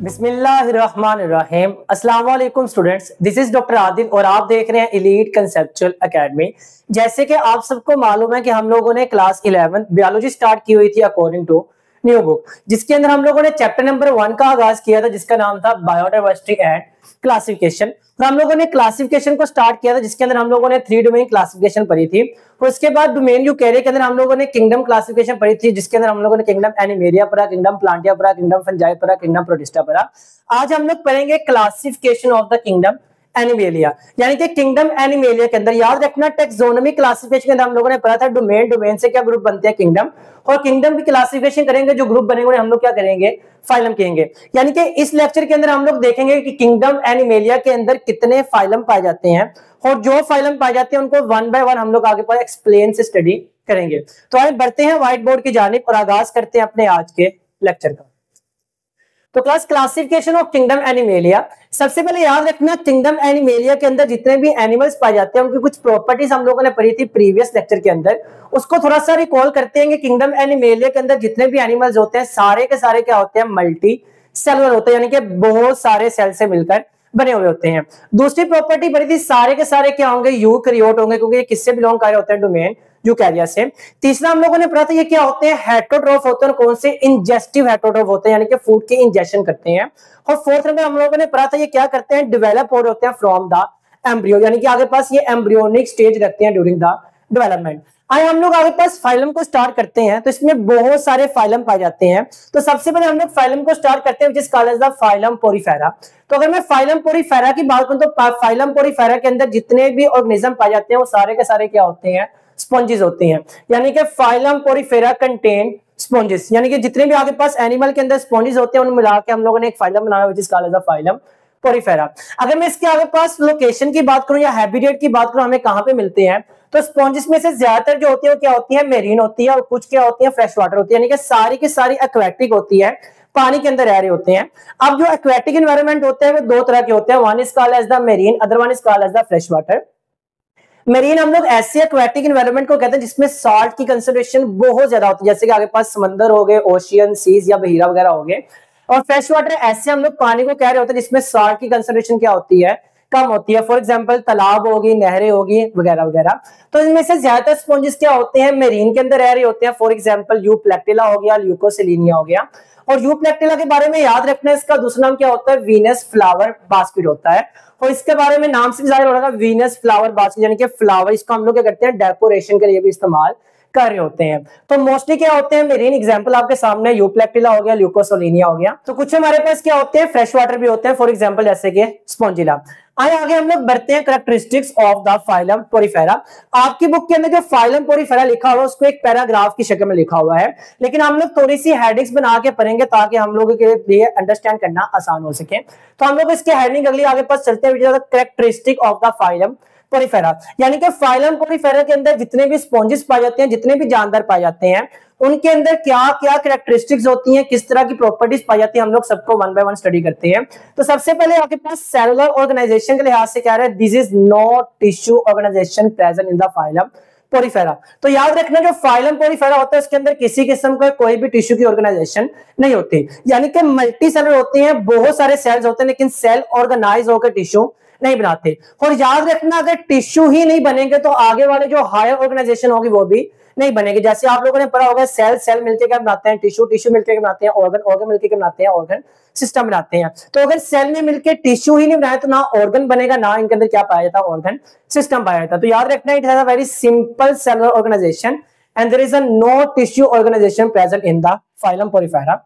बिस्मिल्लाहिर्रहमानिर्रहीम। अस्सलाम वालेकुम students, this is doctor Adil और आप देख रहे हैं एलीट कंसेप्चुअल एकेडमी। जैसे कि आप सबको मालूम है कि हम लोगों ने क्लास 11 बायोलॉजी स्टार्ट की हुई थी अकॉर्डिंग टू न्यू बुक, जिसके अंदर हम लोगों ने चैप्टर नंबर 1 का आगाज किया था जिसका नाम था बायोडाइवर्सिटी एंड क्लासिफिकेशन। और हम लोगों ने क्लासिफिकेशन को स्टार्ट किया था जिसके अंदर हम लोगों ने 3 डोमेन क्लासिफिकेशन पढ़ी थी। और उसके बाद डोमेन यूकेरिया के अंदर हम लोगों ने किंगडम क्लासिफिकेशन पढ़ी थी जिसके अंदर हम लोगों ने किंगडम एनिमेलिया पढ़ा, किंगडम प्लांटिया पढ़ा, किंगडम फंजाई पढ़ा, किंगडम प्रोटिस्टा पढ़ा। आज हम लोग पढ़ेंगे classification of the kingdom animalia, यानी कि किंगडम एनिमेलिया के अंदर याद रखना टेक्सोनोमी क्लासिफिकेशन के अंदर हम लोगों ने पढ़ा था डोमेन, डोमेन से क्या ग्रुप बनते हैं किंगडम, और किंगडम की क्लासिफिकेशन करेंगे, जो ग्रुप बनेंगे हम लोग क्या करेंगे, फाइलम कहेंगे। यानी कि इस लेक्चर के अंदर हम लोग देखेंगे कि किंगडम एनिमेलिया के अंदर कितने फाइलम पाए जाते हैं और जो फाइलम पाए जाते हैं उनको वन बाय वन हम लोग आगे पर एक्सप्लेन से स्टडी करेंगे। तो आइए बढ़ते हैं व्हाइट बोर्ड की जानिब और आगाज करते हैं अपने आज के लेक्चर का। तो क्लासिफिकेशन ऑफ किंगडम एनिमेलिया, सबसे पहले याद रखना किंगडम एनिमेलिया के अंदर जितने भी एनिमल्स पाए जाते हैं उनकी कुछ प्रॉपर्टीज हम लोगों ने पढ़ी थी प्रीवियस लेक्चर के अंदर, उसको थोड़ा सा रिकॉल करते हैं कि किंगडम एनिमेलिया के अंदर जितने भी एनिमल्स होते हैं सारे के सारे क्या होते हैं, मल्टी सेलुलर होते हैं, यानी कि बहुत सारे सेल से मिलकर बने हुए होते हैं। दूसरी प्रॉपर्टी पढ़ी थी सारे के सारे क्या होंगे, यूकैरियोट होंगे, क्योंकि ये किससे बिलोंग कर रहे होते हैं, डोमेन यूकैरिया से। तीसरा हम लोगों ने पढ़ा था ये क्या होते हैं, हेटरोट्रोफ होते हैं, कौन से, इंजेस्टिव हेटरोट्रोफ होते हैं, यानी कि फूड की इंजेक्शन करते हैं। और फोर्थ में हम लोगों ने पढ़ा था ये क्या करते हैं, डेवलप हो रहे होते हैं फ्रॉम द एम्ब्रियो, यानी कि आगे पास ये एम्ब्रियोनिक स्टेज रखते हैं ड्यूरिंग द डेवलपमेंट। आइए हम लोग आगे पास फाइलम को स्टार्ट करते हैं। तो इसमें बहुत सारे फाइलम पाए जाते हैं। तो सबसे पहले हम लोग फाइलम को स्टार्ट करते हैं which is called as the phylum porifera. तो अगर मैं फाइलम पोरीफेरा की बात करूं तो फाइलम पोरीफेरा के अंदर जितने भी ऑर्गेनिज्म पाए जाते हैं वो सारे के सारे क्या होते हैं, स्पॉन्जेस होते हैं। यानी कि फाइलम पोरीफेरा कंटेन स्पॉन्जेस, यानी कि जितने भी आगे पास एनिमल के अंदर स्पॉन्जेस होते हैं उनको मिला के हम लोगों ने एक फाइलम बनाया which is called as the phylum porifera. अगर मैं इसके आगे पास लोकेशन की बात करूं या हैबिटेट की बात करूं हमें कहां पे मिलते हैं, तो स्पॉन्जेस में से ज्यादातर जो होती है वो क्या होती है, मेरीन होती है, और कुछ क्या होती है, फ्रेश वाटर होती है, यानी कि सारी की सारी एक्वेटिक होती है, पानी के अंदर रह रहे होते हैं। अब जो एक्वेटिक एनवायरनमेंट होते हैं वो दो तरह के होते हैं, one is called as the marine, other one is called as the fresh water. Marine हम लोग ऐसे एक्वेटिक एनवायरनमेंट को कहते हैं जिसमें सॉल्ट की कंसंट्रेशन बहुत ज्यादा होती है, जैसे कि आगे पास समंदर हो गए, ओशियन, सीज या बहीरा वगैरह हो गए। और फ्रेश वाटर ऐसे हम लोग पानी को कह रहे होते हैं जिसमें सॉल्ट की कंसंट्रेशन क्या होती है, कम होती है। फॉर एग्जांपल तालाब होगी, नहरें होगी वगैरह वगैरह। तो इनमें से ज्यादातर स्पॉन्जेस क्या होते हैं, मेरीन के अंदर रह रहे होते हैं। फॉर एग्जांपल यूप्लेक्टिला हो गया, ल्यूकोसेलिनिया हो गया। और यूप्लेक्टिला के बारे में याद रखना, इसका दूसरा नाम क्या होता है, वीनस फ्लावर बास्केट होता है। और इसके बारे में नाम से जाहिर हो रहा है वीनस फ्लावर बास्केट, यानी कि फ्लावर, इसको हम लोग क्या करते हैं, डेकोरेशन के लिए भी इस्तेमाल कर रहे होते हैं। तो मोस्टली क्या होते हैं, मेरीन, एग्जांपल आपके सामने यूप्लेक्टिला हो गया, ल्यूकोसेलिनिया हो गया। तो कुछ हमारे पास क्या होते हैं, फ्रेश वाटर भी होते हैं, फॉर एग्जांपल जैसे कि स्पॉन्जिला। आइए आगे हम लोग बढ़ते हैं characteristics of the phylum Porifera. आपकी बुक के अंदर जो फाइलम पोरीफेरा लिखा हुआ है उसको एक पैराग्राफ की शक्ल में लिखा हुआ है, लेकिन हम लोग थोड़ी सी हेडिंग्स बना के पढ़ेंगे ताकि हम लोगों के लिए अंडरस्टैंड करना आसान हो सके। तो हम लोग इसके हेडिंग अगली आगे पास चलते हैं, characteristic of the phylum Porifera, यानी कि फाइलम पोरीफेरा के अंदर जितने भी स्पॉन्जेस पाए जाते हैं, जितने भी जानदार पाए जाते हैं, उनके अंदर क्या क्या कैरेक्टरिस्टिक्स होती हैं, किस तरह की प्रॉपर्टीज पाई जाती है, हम लोग सबको वन बाय वन स्टडी करते हैं। तो सबसे पहले आपके पास सेलुलर ऑर्गेनाइजेशन के लिहाज से क्या है, this is no tissue organization present in the phylum porifera. तो याद रखना जो फाइलम पोरीफेरा होता है उसके अंदर किसी किस्म का कोई भी टिश्यू की ऑर्गेनाइजेशन नहीं होती, यानी कि मल्टी सेलुलर होते हैं, बहुत सारे सेल्स होते हैं, लेकिन सेल ऑर्गेनाइज होकर टिश्यू नहीं बनाते। और याद रखना अगर टिश्यू ही नहीं बनेंगे तो आगे वाले जो हायर ऑर्गेनाइजेशन होगी वो भी नहीं बनेगी। जैसे आप लोगों ने पढ़ा होगा सेल सेल मिलकर क्या बनाते हैं, टिश्यू टिश्यू मिलकर बनाते हैं ऑर्गन, ऑर्गन मिलकर क्या बनाते हैं, ऑर्गन सिस्टम बनाते हैं। तो अगर सेल में मिलकर टिश्यू ही नहीं बनाया तो ना ऑर्गन बनेगा, ना इनके अंदर क्या पाया जाता है, ऑर्गन सिस्टम पाया जाता है। तो याद रखना it has a very simple cellular organization and there is a no tissue organization present in the phylum porifera.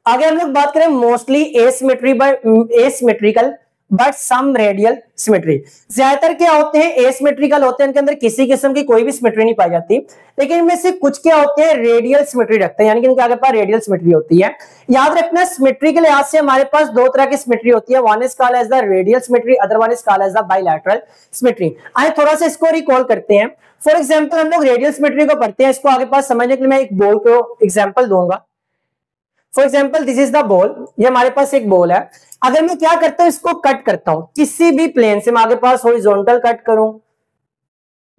आगे हम लोग बात करें mostly asymmetrical but some radial symmetry. ज्यादातर क्या होते हैं, एसिमेट्रिकल होते हैं, इनके अंदर किसी किस्म की कोई भी सिमेट्री नहीं पाई जाती, लेकिन इनमें से कुछ क्या होते हैं, रेडियल सिमेट्री रखते हैं, यानी कि इनके आगे पास रेडियल सिमेट्री होती है। याद रखना सिमेट्री के लिहाज से हमारे पास दो तरह की सिमेट्री होती है, one is called as the radial symmetry, other one is called as the bilateral symmetry. आइए थोड़ा सा इसको रिकॉल करते हैं। फॉर एग्जांपल हम लोग रेडियल सिमेट्री को पढ़ते हैं, इसको आगे पास समझने के लिए मैं एक बॉल को एग्जांपल दूंगा। For example this is the ball, ये हमारे पास एक बॉल है। अगर मैं क्या करता हूं, इसको कट करता हूं किसी भी प्लेन से, मैं आगे पास हॉरिजॉन्टल कट करूं,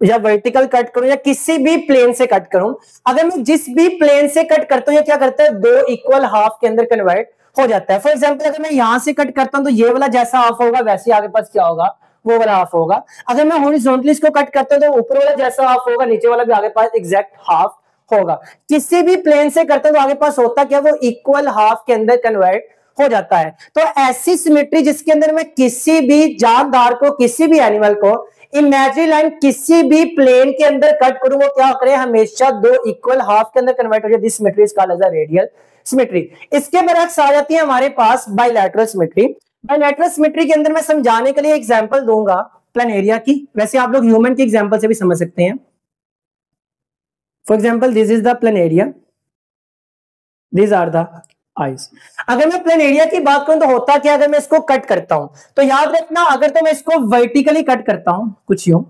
या वर्टिकल कट करूं या किसी भी प्लेन से कट करूं, अगर मैं जिस भी प्लेन से कट करता हूं ये क्या करता है, दो इक्वल हाफ के अंदर कन्वर्ट हो जाता है। फॉर एग्जांपल अगर मैं यहां से कट करता हूं तो ये वाला जैसा हाफ होगा वैसे आगे पास क्या होगा, वो वाला हाफ होगा। अगर मैं हॉरिजॉन्टली इसको कट करता हूं तो ऊपर वाला जैसा हाफ होगा नीचे वाला भी आगे पास एग्जैक्ट हाफ होगा। किसी भी प्लेन से करते हैं तो आगे पास होता क्या, वो इक्वल हाफ के अंदर कन्वर्ट हो जाता है। तो ऐसी सिमेट्री जिसके अंदर मैं किसी भी जानदार को, किसी भी एनिमल को इमेजिनरी लाइन किसी भी प्लेन के अंदर कट करूं, वो क्या करे, हमेशा दो इक्वल हाफ के अंदर कन्वर्ट हो जाए। This symmetry is called as a radial symmetry. इसके बरक्स आ जाती है हमारे पास बायलैटरल सिमेट्री। बायलैटरल सिमेट्री के अंदर मैं समझाने के लिए एग्जांपल दूंगा प्लेनेरिया की, वैसे आप लोग ह्यूमन की एग्जांपल से भी समझ सकते हैं। For example this is the planaria, these are the eyes। अगर मैं प्लेनेरिया की बात करूं तो होता क्या, अगर मैं इसको कट करता हूं तो याद रखना, अगर तो मैं इसको वर्टिकली कट करता हूं कुछ यूं,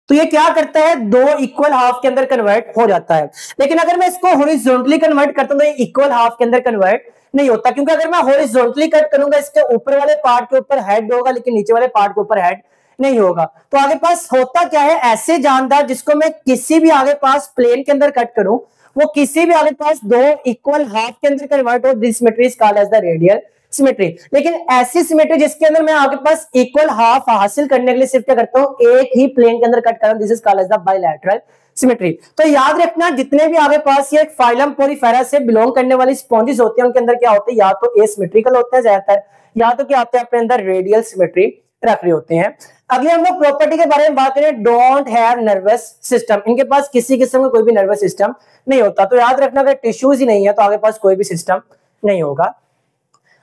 तो ये क्या करता है, दो इक्वल हाफ के अंदर कन्वर्ट हो जाता है। लेकिन अगर मैं इसको हॉरिजॉन्टली कन्वर्ट करता हूं तो ये इक्वल हाफ के अंदर कन्वर्ट नहीं होता, क्योंकि अगर मैं हॉरिजॉन्टली कट करूंगा इसके ऊपर वाले पार्ट के ऊपर हेड होगा लेकिन नीचे वाले पार्ट के ऊपर हेड नहीं होगा। तो आगे पास होता क्या है, ऐसे जानदार जिसको मैं किसी भी आगे पास प्लेन के अंदर कट करूं वो किसी भी आगे पास दो इक्वल हाफ के अंदर कन्वर्ट हो, this symmetry is called as the radial symmetry. लेकिन ऐसी सिमेट्री जिसके अंदर मैं आगे पास इक्वल हाफ हासिल करने के लिए सिर्फ क्या करता हूं, एक ही प्लेन के अंदर कट कर रहा हूं, this is called as the bilateral symmetry. तो याद रखना जितने भी आगे पास ये फाइलम पोरीफेरा से बिलोंग करने वाली स्पॉन्जेस होती हैं उनके अंदर क्या होते हैं, या तो एसिमेट्रिकल होते हैं ज्यादातर, या तो क्या होते हैं अपने अंदर रेडियल सिमेट्री रख रहे होते हैं। अगले हम लोग प्रॉपर्टी के बारे में बात करें, डोंट हैव नर्वस सिस्टम, इनके पास किसी किस्म का कोई भी नर्वस सिस्टम नहीं होता। तो याद रखना अगर टिश्यूज ही नहीं है तो आगे पास कोई भी सिस्टम नहीं होगा।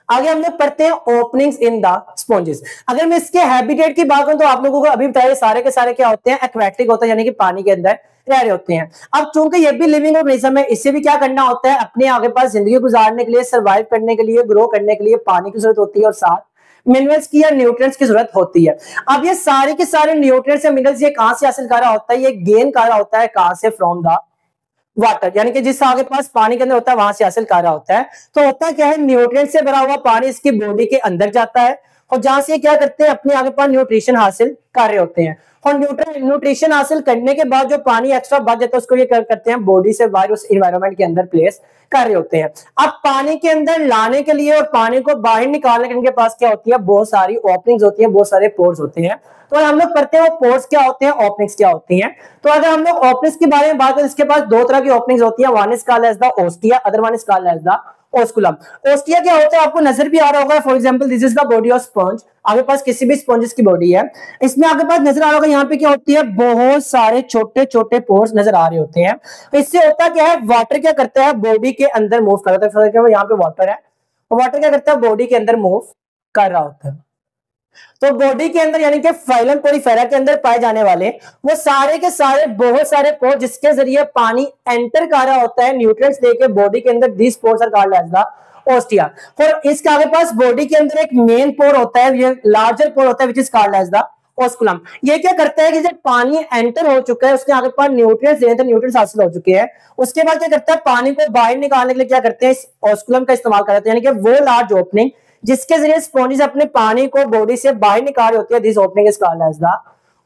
आगे हम लोग पढ़ते हैं ओपनिंग्स इन द स्पॉन्जेस। अगर मैं इसके हैबिटेट की बात करूं तो आप लोगों को अभी बताया सारे के सारे क्या होते हैं, एक्वेटिक होते हैं, यानी कि पानी के अंदर रह रहे होते हैं। अब चूंकि ये भी लिविंग ऑर्गेनिज्म है, इससे भी क्या करना होता है, अपने आगे पास जिंदगी गुजारने के लिए, सर्वाइव करने के लिए, ग्रो करने के लिए पानी की जरूरत होती है और साथ मिनरल्स की या न्यूट्रिएंट्स की जरूरत होती है। अब ये सारे के सारे न्यूट्रिएंट्स या मिनरल्स ये कहां से हासिल कर रहा होता है, ये गेन कर रहा होता है कहां से, फ्रॉम द वाटर, यानी कि जिस आगे पास पानी के अंदर होता है वहां से हासिल कर रहा होता है। तो होता क्या है, न्यूट्रिएंट से भरा हुआ पानी इसकी बॉडी के अंदर जाता है और जहां से क्या करते हैं, अपने आगे पास न्यूट्रिशन हासिल कर रहे होते हैं। और न्यूट्रिशन हासिल करने के बाद जो पानी एक्स्ट्रा बच जाता है उसको ये करते हैं बॉडी से बाहर उस एनवायरनमेंट के अंदर प्लेस कर रहे होते हैं। अब पानी के अंदर लाने के लिए और पानी को बाहर निकालने के इनके पास क्या होती है, बहुत सारी ओपनिंग्स होती है, बहुत सारे पोर्स होते हैं। तो हम लोग पढ़ते हैं वो पोर्स क्या होते हैं, ओपनिंग्स क्या होती हैं। तो अगर हम लोग ओपनिंग्स के बारे में बात करें, इसके पास दो तरह की ओपनिंग्स होती है, one is called as the ostia, other one is called as the osculum. Ostia क्या होता है आपको नजर भी आ रहा होगा, for example this is the body of sponge, आगे पास किसी भी स्पंजेस की बॉडी है, इसमें आगे पास नजर आ रहा होगा यहाँ पे क्या होती है, बहुत सारे छोटे छोटे पोर्स नजर आ रहे होते हैं। तो इससे होता क्या है, वाटर क्या करता है, बॉडी के अंदर मूव करता है। यहाँ पे वाटर है, वाटर क्या करता है, बॉडी के अंदर मूव कर रहा होता है। तो बॉडी के अंदर यानी कि फाइलम पोरीफेरा के अंदर पाए जाने वाले वो सारे के सारे बहुत सारे पोर जिसके जरिए पानी एंटर कर रहा होता है न्यूट्रिएंट्स लेके बॉडी के अंदर, this pores are called as the ostia. और इसके आगे पास बॉडी के अंदर एक मेन पोर होता है, ये लार्जर पोर होता है which is called as the osculum. ये क्या करता है कि जब पानी एंटर हो चुका है उसके आगे पास न्यूट्रिएंट्स लेते हैं, न्यूट्रिएंट्स हासिल हो चुके हैं, उसके बाद क्या करता है, पानी को बाहर निकालने के लिए क्या करते हैं, इस ओस्कुलम का इस्तेमाल करते हैं, यानी कि वो लार्ज ओपनिंग जिसके जरिए स्पॉन्जेस अपने पानी को बॉडी से बाहर निकाल रही होती है, this opening is called as the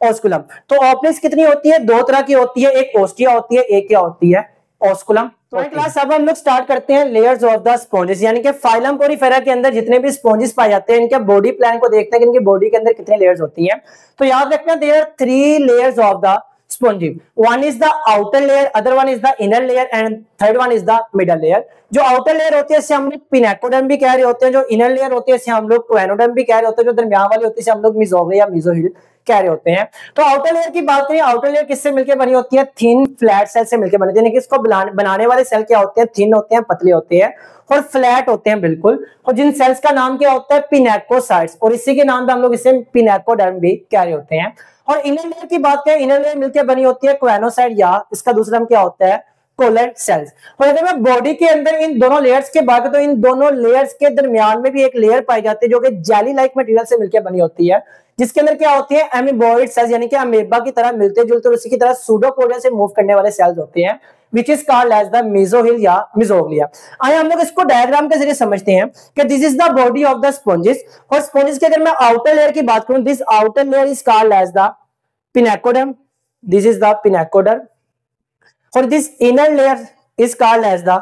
osculum. तो ओपनिंग्स कितनी होती है, दो तरह की होती है, एक ओस्टिया होती है, एक क्या होती है, ओस्कुलम। तो क्लास अब हम लोग स्टार्ट करते हैं लेयर्स ऑफ द स्पॉन्जेस, यानी कि फाइलम पोरीफेरा के अंदर जितने भी स्पॉन्जेस पाए जाते हैं इनके बॉडी प्लान को देखते हैं कि इनकी बॉडी के अंदर कितने लेयर्स होती हैं। तो याद रखना there are 3 layers of the spongy, one is the outer layer, other one is the inner layer and third one is the middle layer। जो outer layer होती है इसे हम लोग पिनेकोडर्म भी कह रहे होते हैं, जो inner layer होती है इसे हम लोग कोएनोडर्म भी कह रहे होते हैं, जो दरमियान वाली होती है इसे हम लोग मेसोग्लिया या मेसोहिल कह रहे होते हैं। तो आउटर लेयर की बात करें, आउटर लेयर किससे मिलकर बनी होती है, थिन फ्लैट सेल से मिलकर बनी होती है, यानी कि इसको बनाने वाले सेल क्या होते हैं, थिन होते हैं, पतले होते हैं और फ्लैट होते हैं बिल्कुल। और जिन सेल्स का नाम क्या होता है, पिनेकोसाइट्स, और इसी के नाम पे हम लोग इसे पिनेकोडर्म भी कह रहे होते हैं। और इनर लेयर की बात करें, इनर लेयर मिलकर बनी होती है कोएनोसाइट या इसका दूसरा नाम क्या होता है, कोलर सेल्स। और अगर मैं बॉडी के अंदर इन दोनों लेयर्स के बात करूं तो इन दोनों लेयर्स के दरमियान में भी एक लेयर पाई जाती है जो कि जेली लाइक मटेरियल से मिलकर बनी होती है, जिसके अंदर क्या होती है, एमीबॉइड सेल्स, यानी कि अमेबा की तरह मिलते जुलते उसी की तरह सूडोपोडिया से मूव करने वाले सेल्स होते हैं, which is called as the mesohyl या mesoglea। आइए हम लोग इसको डायग्राम के जरिए समझते हैं कि this is the body of the sponges. और स्पॉन्जेस की अगर मैं आउटर लेयर की बात करूं, this outer layer is called as the pinacoderm, this is the pinacoder और this inner layer is called as the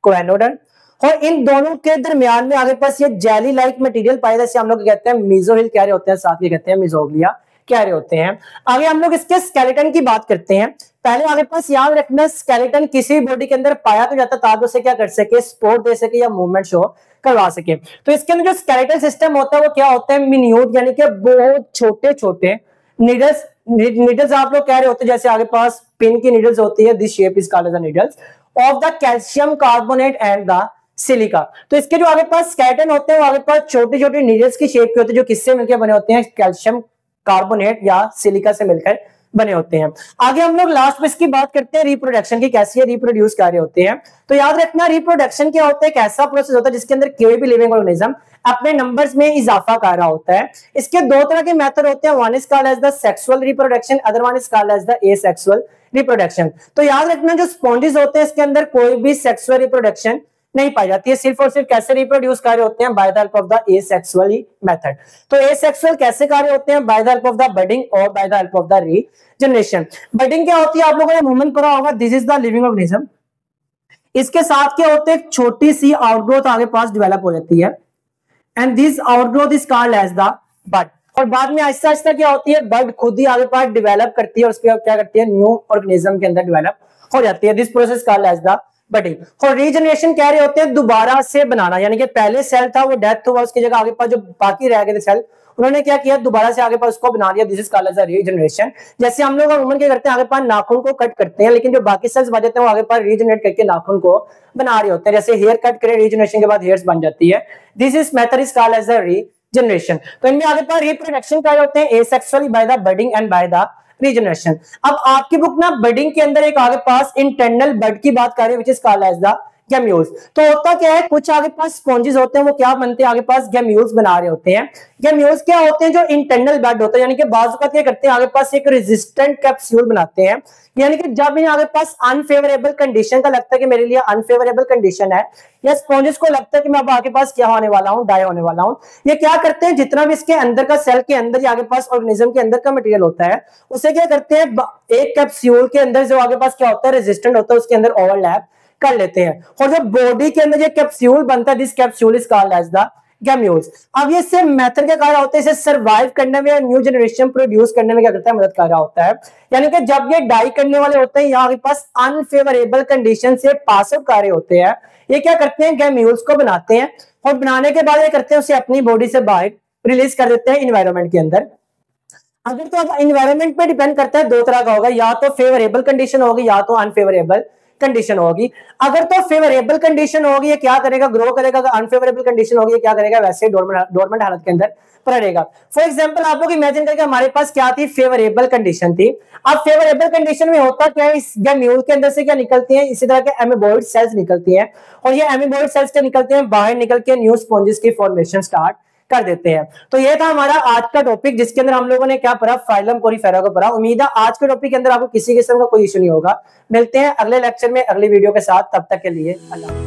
choanoder और इन दोनों के दरमियान में आगे पास ये जेली लाइक मटेरियल पाया जैसे हम लोग कहते हैं मेसोहिल कह रहे होते हैं, साथ ही कहते हैं मेसोग्लिया कह रहे होते हैं। आगे हम लोग इसके स्केलेटन की बात करते हैं। पहले आगे पास याद रखना स्केलेटन किसी बॉडी के अंदर पाया तो जाता ताकि उसे क्या कर सके, सपोर्ट दे सके या मूवमेंट शो करवा सके। तो इसके अंदर जो स्केलेटल सिस्टम होता है वो क्या होता है, मिन्यूट यानी कि बहुत छोटे छोटे नीडल्स आप लोग कह रहे होते हैं, जैसे आगे पास पिन की नीडल्स होती है, this shape is called as the needles of the calcium carbonate and the silica. तो इसके जो आगे पास स्केलेटन होते हैं वो आगे पास छोटी छोटी नीडल्स की शेप के होते हैं जो किससे मिलकर बने होते हैं, कैल्शियम कार्बोनेट या सिलिका से मिलकर बने होते हैं। आगे हम लोग लास्ट में इसकी बात करते हैं रिप्रोडक्शन की, कैसे रिप्रोड्यूस कर रहे होते हैं। तो याद रखना रिप्रोडक्शन क्या होता है, एक ऐसा प्रोसेस होता है जिसके अंदर कोई भी लिविंग ऑर्गेनिज्म अपने नंबर्स में इजाफा कर रहा होता है। इसके दो तरह के मेथड होते हैं, one is called as the sexual reproduction, other one is called as the asexual reproduction. तो याद रखना जो स्पॉन्जेस होते हैं इसके अंदर कोई भी सेक्सुअल रिप्रोडक्शन नहीं पाई जाती है, सिर्फ और सिर्फ कैसे रिप्रोड्यूस कर रहे होते हैं, by the help of the asexual method. तो एसेक्सुअल कैसे कर रहे होते हैं, by the help of the budding और by the help of the regeneration. Budding क्या होती है आप लोगों ने मूवमेंट पढ़ा होगा, this is the living organism. इसके साथ क्या होते हैं, छोटी सी आउटग्रोथ आगे पास डेवलप हो जाती है and this outgrowth is called as the bud. और बाद में आहिस्ता आहिस्ता क्या होती है, बड खुद ही आगे पास डेवलप करती है और उसके बाद क्या करती है, न्यू ऑर्गेनिज्म के अंदर डेवलप हो जाती है। This process called as the budding. और रीजनरेशन कह रहे होते हैं दोबारा से बनाना, यानी कि पहले सेल था वो डेथ हुआ, उसकी जगह आगे पास जो बाकी रह गए थे सेल उन्होंने क्या किया, दोबारा से आगे पास उसको बना दिया, this is called as regeneration. जैसे हम लोग अमूमन क्या करते हैं, आगे पास नाखून को कट करते हैं, लेकिन जो बाकी सेल्स बच जाते हैं वो आगे पास रीजनरेट करके नाखून को बना रहे होते हैं। जैसे हेयर कट करें रीजनरेशन के बाद हेयर्स बन जाती है, this is method is called as the regeneration. तो इनमें आगे पास रिप्रोडक्शन कर होते हैं asexually by the budding and by the regeneration. अब आपकी बुक ना बडिंग के अंदर एक आगे पास इंटरनल बड की बात कर रही है which is called as the gemmules. तो होता क्या है, कुछ आगे पास स्पॉन्जेस होते हैं वो क्या बनते हैं, आगे पास गैम्यूल्स बना रहे होते हैं। गैम्यूल्स क्या होते हैं, जो इंटरनल बड होता है, यानी कि बाजू का क्या करते हैं, आगे पास एक रेजिस्टेंट कैप्सूल बनाते हैं। यानी कि जब इन्हें आगे पास अनफेवरेबल कंडीशन का लगता है कि मेरे लिए अनफेवरेबल कंडीशन है, या स्पॉन्जेस को लगता है कि मैं अब आगे पास क्या होने वाला हूं, डाई होने वाला हूं, ये क्या करते हैं, जितना भी इसके अंदर का सेल के अंदर या आगे पास ऑर्गेनिज्म के अंदर का मटेरियल होता है उसे क्या करते हैं, एक कैप्सूल के अंदर जो आगे पास क्या होता है, रेजिस्टेंट होता है, उसके अंदर ओवरलैप कर लेते हैं। और जो बॉडी के अंदर जो कैप्सूल बनता है, this capsule is called as the gemmules. अब ये सिर्फ मेथड क्या कर रहा होता है, इसे सर्वाइव करने में, न्यू जनरेशन प्रोड्यूस करने में क्या करता है, मदद कर रहा होता है। यानी कि जब ये डाई करने वाले होते हैं, यहाँ के पास अनफेवरेबल कंडीशन से पास आउट कर रहे होते हैं, ये क्या करते हैं, गैम्यूल्स को बनाते हैं और बनाने के बाद ये करते हैं उसे अपनी बॉडी से बाहर रिलीज कर देते हैं इन्वायरमेंट के अंदर। अगर तो अब इन्वायरमेंट पे डिपेंड करता है, दो तरह का होगा, या तो फेवरेबल कंडीशन होगी या तो अनफेवरेबल कंडीशन होगी। अगर तो फेवरेबल कंडीशन होगी ये क्या करेगा, ग्रो करेगा। अगर अनफेवरेबल कंडीशन होगी ये क्या करेगा, वैसे डोरमेंट हालत के अंदर रहेगा। फॉर एग्जांपल आप लोग इमेजिन करके, हमारे पास क्या थी, फेवरेबल कंडीशन थी। अब फेवरेबल कंडीशन में होता क्या है, इस गैम्यूल के अंदर से क्या निकलती है, इसी तरह के एमीबॉइड सेल्स निकलती हैं और ये एमीबॉइड सेल्स के निकलते हैं बाहर निकल के न्यू स्पॉन्जेस की फॉर्मेशन स्टार्ट कर देते हैं। तो ये था हमारा आज का टॉपिक जिसके अंदर हम लोगों ने क्या पढ़ा, फाइलम कोरीफेरा को पढ़ा। उम्मीद है आज के टॉपिक के अंदर आपको किसी किस्म का कोई इशू नहीं होगा। मिलते हैं अगले लेक्चर में अगली वीडियो के साथ, तब तक के लिए अल्लाह।